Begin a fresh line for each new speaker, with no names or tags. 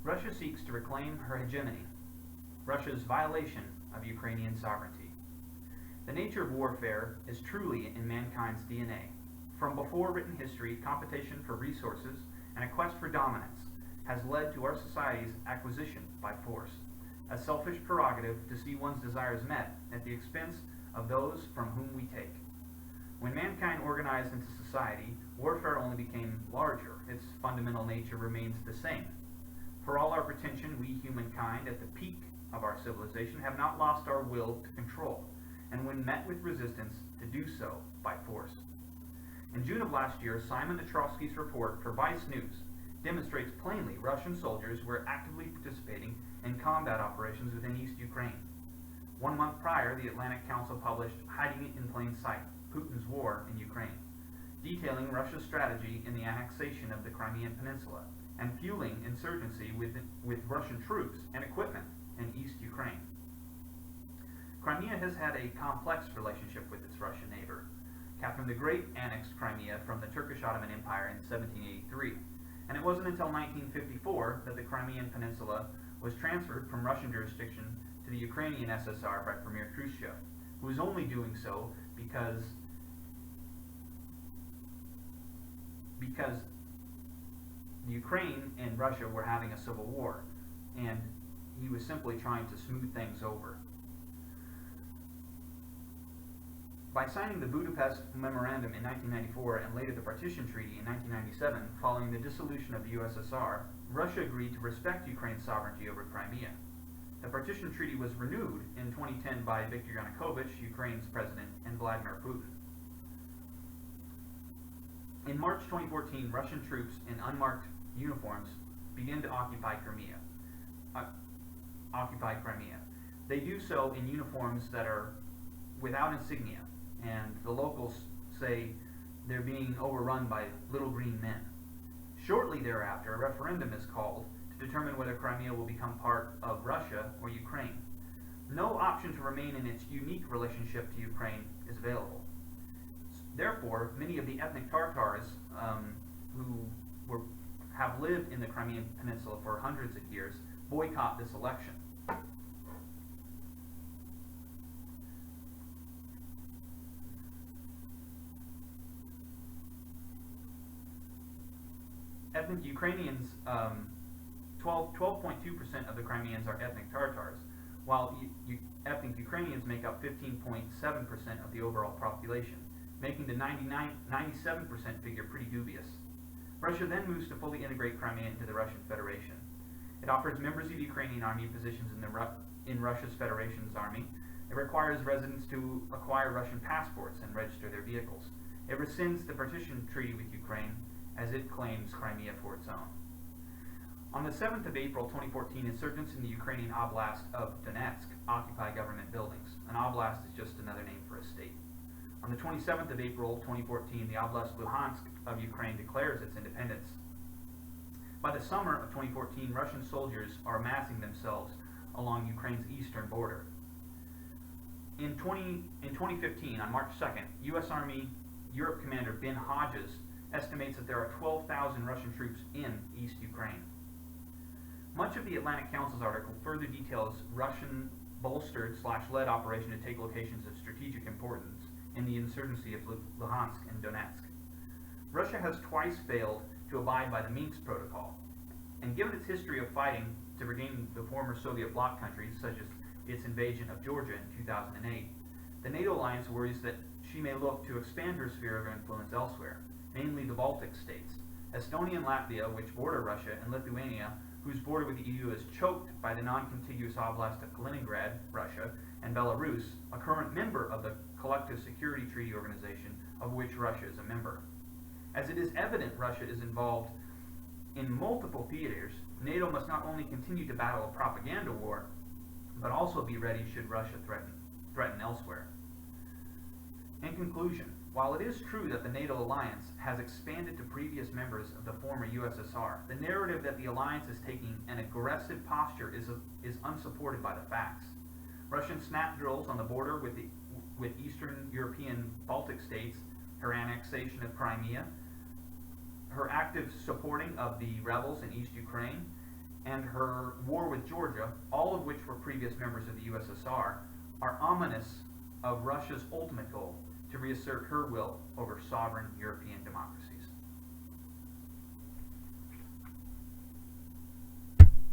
Russia seeks to reclaim her hegemony, Russia's violation of Ukrainian sovereignty. The nature of warfare is truly in mankind's DNA. From before written history, competition for resources and a quest for dominance has led to our society's acquisition by force, a selfish prerogative to see one's desires met at the expense of those from whom we take. When mankind organized into society, warfare only became larger. Its fundamental nature remains the same. For all our pretension, we humankind at the peak of our civilization have not lost our will to control, and when met with resistance, to do so by force. In June of last year, Simon Ostrovsky's report for Vice News demonstrates plainly Russian soldiers were actively participating in combat operations within East Ukraine. 1 month prior, the Atlantic Council published Hiding in Plain Sight, Putin's War in Ukraine, detailing Russia's strategy in the annexation of the Crimean Peninsula and fueling insurgency with Russian troops and equipment in East Ukraine. Crimea has had a complex relationship with its Russian neighbor. Catherine the Great annexed Crimea from the Turkish Ottoman Empire in 1783, and it wasn't until 1954 that the Crimean Peninsula was transferred from Russian jurisdiction to the Ukrainian SSR by Premier Khrushchev, who was only doing so because the Ukraine and Russia were having a civil war, and he was simply trying to smooth things over. By signing the Budapest Memorandum in 1994 and later the Partition Treaty in 1997, following the dissolution of the USSR, Russia agreed to respect Ukraine's sovereignty over Crimea. The Partition Treaty was renewed in 2010 by Viktor Yanukovych, Ukraine's president, and Vladimir Putin. In March 2014, Russian troops in unmarked uniforms began to occupy Crimea. They do so in uniforms that are without insignia, and the locals say they're being overrun by little green men. Shortly thereafter, a referendum is called to determine whether Crimea will become part of Russia or Ukraine. No option to remain in its unique relationship to Ukraine is available. Therefore, many of the ethnic Tatars who have lived in the Crimean Peninsula for hundreds of years boycott this election. Ethnic Ukrainians, 12.2% of the Crimeans are ethnic Tatars, while ethnic Ukrainians make up 15.7% of the overall population, making the 97% figure pretty dubious. Russia then moves to fully integrate Crimea into the Russian Federation. It offers members of the Ukrainian army positions in Russia's Federation's army. It requires residents to acquire Russian passports and register their vehicles. It rescinds the partition treaty with Ukraine as it claims Crimea for its own. On the 7th of April 2014, insurgents in the Ukrainian Oblast of Donetsk occupy government buildings. An oblast is just another name for a state. On the 27th of April 2014, the Oblast Luhansk of Ukraine declares its independence. By the summer of 2014, Russian soldiers are amassing themselves along Ukraine's eastern border. In 2015, on March 2nd, U.S. Army Europe Commander Ben Hodges estimates that there are 12,000 Russian troops in East Ukraine. Much of the Atlantic Council's article further details Russian bolstered/led operation to take locations of strategic importance in the insurgency of Luhansk and Donetsk. Russia has twice failed to abide by the Minsk Protocol, and given its history of fighting to regain the former Soviet bloc countries, such as its invasion of Georgia in 2008, the NATO alliance worries that she may look to expand her sphere of influence elsewhere, namely the Baltic states. Estonia and Latvia, which border Russia, and Lithuania, whose border with the EU is choked by the non-contiguous Oblast of Kaliningrad, Russia, and Belarus, a current member of the Collective Security Treaty Organization, of which Russia is a member. As it is evident Russia is involved in multiple theaters, NATO must not only continue to battle a propaganda war, but also be ready should Russia threaten elsewhere. In conclusion, while it is true that the NATO alliance has expanded to previous members of the former USSR, the narrative that the alliance is taking an aggressive posture is unsupported by the facts. Russian snap drills on the border with Eastern European Baltic states, her annexation of Crimea, her active supporting of the rebels in East Ukraine, and her war with Georgia, all of which were previous members of the USSR, are ominous of Russia's ultimate goal to reassert her will over sovereign European democracy.